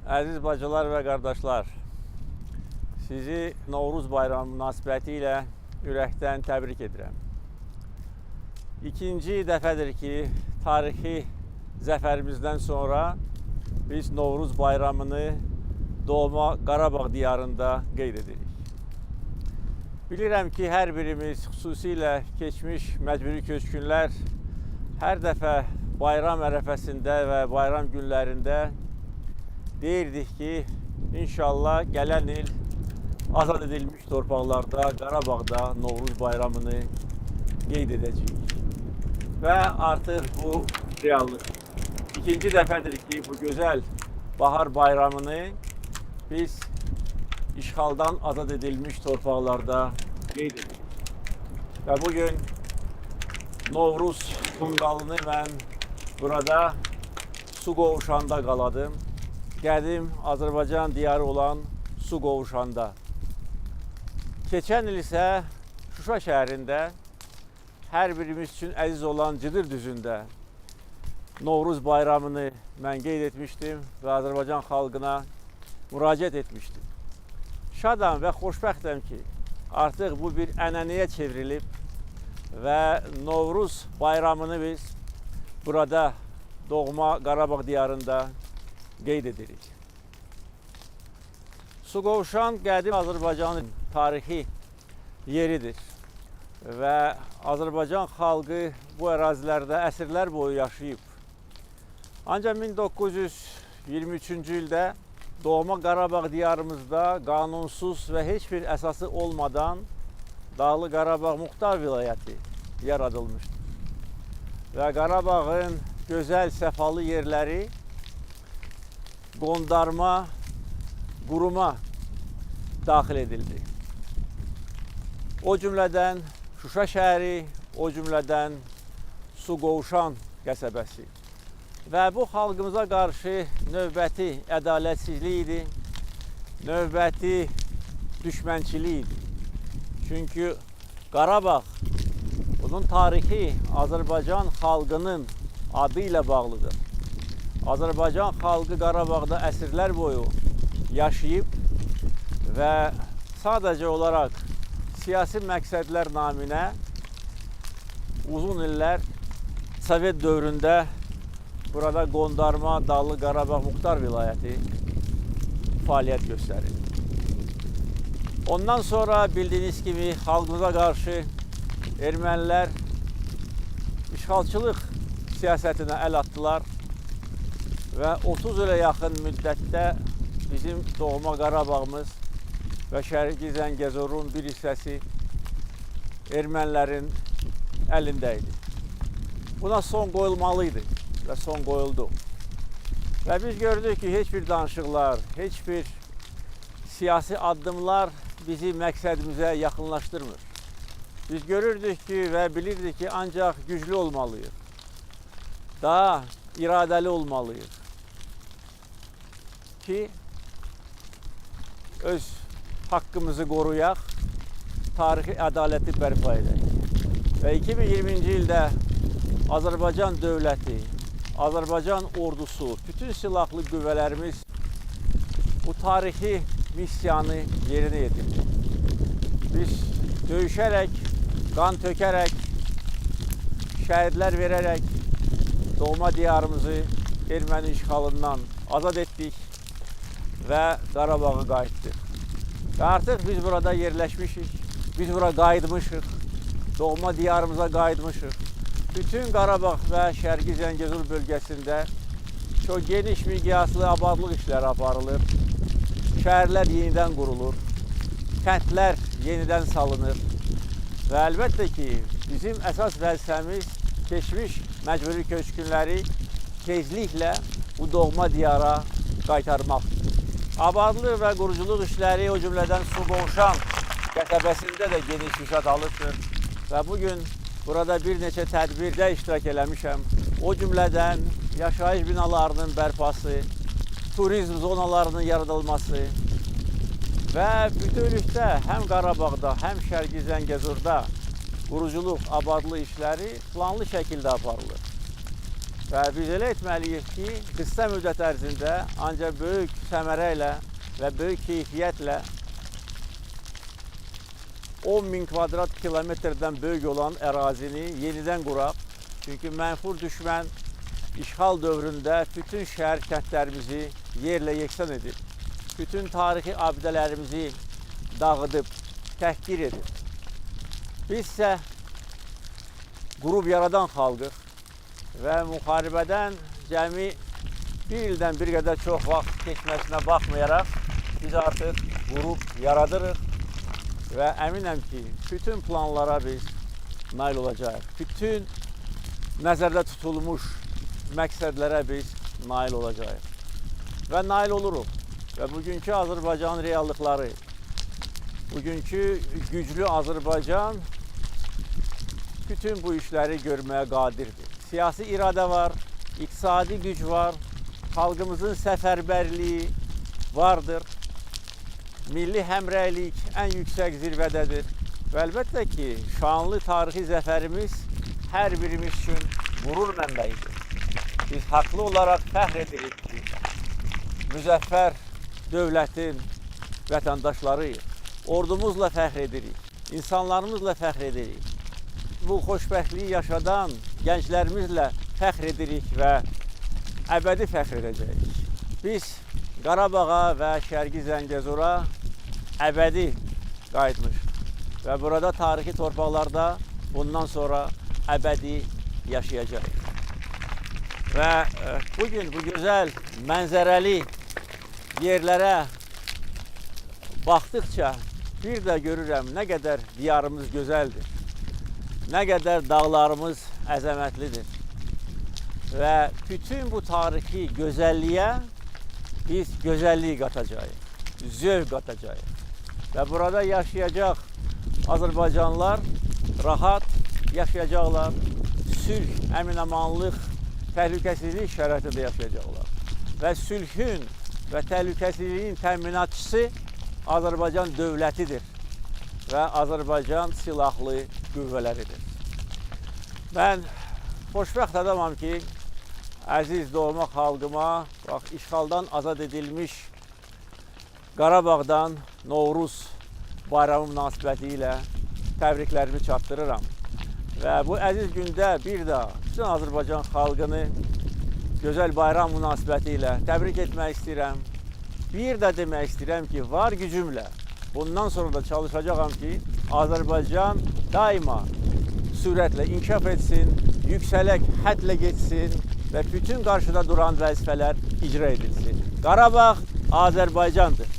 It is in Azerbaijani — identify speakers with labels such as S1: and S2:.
S1: Əziz bacılar və qardaşlar, sizi Novruz bayramı münasibəti ilə ürəkdən təbrik edirəm. İkinci dəfədir ki, tarixi zəfərimizdən sonra biz Novruz bayramını doğma Qarabağ diyarında qeyd edirik. Bilirəm ki, hər birimiz, xüsusilə keçmiş məcburi köçkünlər hər dəfə bayram ərəfəsində və bayram günlərində deyirdik ki, inşallah gələn il azad edilmiş torpaqlarda, Qarabağda Novruz bayramını qeyd edəcəyik. Və artıq bu reallıq. İkinci dəfədir ki, bu gözəl bahar bayramını biz işğaldan azad edilmiş torpaqlarda qeyd edirik. Və bugün Novruz tonqalını mən burada su qovuşanda qaladım. Qədim Azərbaycan diyarı olan su qovuşanda. Keçən il isə Şuşa şəhərində hər birimiz üçün əziz olan Cıdır düzündə Novruz bayramını mən qeyd etmişdim və Azərbaycan xalqına müraciət etmişdim. Şadam və xoşbəxtəm ki, artıq bu bir ənənəyə çevrilib və Novruz bayramını biz burada doğma Qarabağ diyarında qeyd edirik. Su qovuşan qədim Azərbaycanın tarixi yeridir və Azərbaycan xalqı bu ərazilərdə əsrlər boyu yaşayıb. Ancaq 1923-cü ildə doğma Qarabağ diyarımızda qanunsuz və heç bir əsası olmadan Dağlı Qarabağ Muxtar Vilayəti yaradılmışdır. Və Qarabağın gözəl, səfalı yerləri qondarma quruma daxil edildi. O cümlədən Şuşa şəhəri, o cümlədən su qovuşan qəsəbəsi. Və bu xalqımıza qarşı növbəti ədalətsizlik idi, növbəti düşmənçilik idi. Çünki Qarabağ, bunun tarixi Azərbaycan xalqının adı ilə bağlıdır. Azərbaycan xalqı Qarabağda əsrlər boyu yaşayıb və sadəcə olaraq siyasi məqsədlər naminə uzun illər Sovet dövründə burada qondarma Dağlı Qarabağ Muxtar Vilayəti fəaliyyət göstərir. Ondan sonra bildiyiniz kimi xalqımıza qarşı ermənilər işğalçılıq siyasətinə əl atdılar və 30 ilə yaxın müddətdə bizim doğma Qarabağımız və Şərqi Zəngəzurun bir hissəsi ermənilərin əlində idi. Buna son qoyulmalıydı və son qoyuldu. Və biz gördük ki, heç bir danışıqlar, heç bir siyasi addımlar bizi məqsədimizə yaxınlaşdırmır. Biz görürdük ki və bilirdik ki, ancaq güclü olmalıyıq, daha iradəli olmalıyıq ki, öz haqqımızı qoruyaq, tarixi ədaləti bərpa edək. Və 2020-ci ildə Azərbaycan dövləti, Azərbaycan ordusu, bütün silahlı qüvvələrimiz bu tarixi missiyanı yerinə yetirdi. Biz döyüşərək, qan tökərək, şəhidlər verərək doğma diyarımızı erməni işğalından azad etdik və Qarabağı qayıtdıq. Və artıq biz burada yerləşmişik, biz bura qayıtmışıq, doğma diyarımıza qayıtmışıq. Bütün Qarabağ və Şərqi Zəngəzur bölgəsində çox geniş miqyaslı abadlıq işləri aparılır, şəhərlər yenidən qurulur, kəndlər yenidən salınır və əlbəttə ki, bizim əsas vəzifəmiz keçmiş məcburi köçkünləri tezliklə bu doğma diyara qaytarmaqdır. Abadlıq və quruculuq işləri, o cümlədən su qovuşan qəsəbəsində də geniş inkişaf alıbdır və bugün burada bir neçə tədbirdə iştirak eləmişəm. O cümlədən yaşayış binalarının bərpası, turizm zonalarının yaradılması və bütövlükdə həm Qarabağda, həm Şərqi Zəngəzurda quruculuq, abadlıq işləri planlı şəkildə aparılır. Və biz elə etməliyik ki, qısa müddət ərzində ancaq böyük səmərə ilə və böyük keyfiyyətlə 10.000 kvadrat kilometrdən böyük olan ərazini yenidən quraq. Çünki mənfur düşmən işğal dövründə bütün şəhər kəndlərimizi yerlə yeksan edib. Bütün tarixi abidələrimizi dağıdıb, təhqir edib. Biz isə qurub yaradan xalqıq və müharibədən cəmi bir ildən bir qədər çox vaxt keçməsinə baxmayaraq biz artıq qurub yaradırıq və əminəm ki, bütün planlara biz nail olacağıq. Bütün nəzərdə tutulmuş məqsədlərə biz nail olacağıq və nail oluruq. Və bugünkü Azərbaycan reallıqları, bugünkü güclü Azərbaycan bütün bu işləri görməyə qadirdir. Siyasi iradə var, iqtisadi güc var, xalqımızın səfərbərliyi vardır. Milli həmrəylik ən yüksək zirvədədir. Və əlbəttə ki, şanlı tarixi zəfərimiz hər birimiz üçün qürur mənbəyidir. Biz haqlı olaraq fəxr edirik ki, müzəffər dövlətin vətəndaşlarıyıq. Ordumuzla fəxr edirik, insanlarımızla fəxr edirik. Bu xoşbəxtliyi yaşadan gənclərimizlə fəxr edirik və əbədi fəxr edəcəyik. Biz Qarabağa və Şərqi Zəngəzura əbədi qayıtmışıq və burada tarixi torpaqlarda bundan sonra əbədi yaşayacağıq. Və bugün bu gözəl mənzərəli yerlərə baxdıqca bir də görürəm nə qədər diyarımız gözəldir, nə qədər dağlarımız əzəmətlidir və bütün bu tarixi gözəlliyə biz gözəllik qatacağıq, zövq qatacağıq və burada yaşayacaq Azərbaycanlılar rahat yaşayacaqlar, sülh, əmin-amanlıq, təhlükəsizlik şəraitində yaşayacaqlar və sülhün və təhlükəsizliyin təminatçısı Azərbaycan dövlətidir və Azərbaycan silahlı qüvvələridir. Mən xoşbəxt adamam ki, əziz doğma xalqıma, bax, işğaldan azad edilmiş Qarabağdan Novruz bayramı münasibəti ilə təbriklərimi çatdırıram. Və bu əziz gündə bir daha bütün Azərbaycan xalqını gözəl bayram münasibəti ilə təbrik etmək istəyirəm. Bir də demək istəyirəm ki, var gücümlə bundan sonra da çalışacağam ki, Azərbaycan daima sürətlə inkişaf etsin, yüksələk hədlə getsin və bütün qarşıda duran vəzifələr icra edilsin. Qarabağ Azərbaycandır.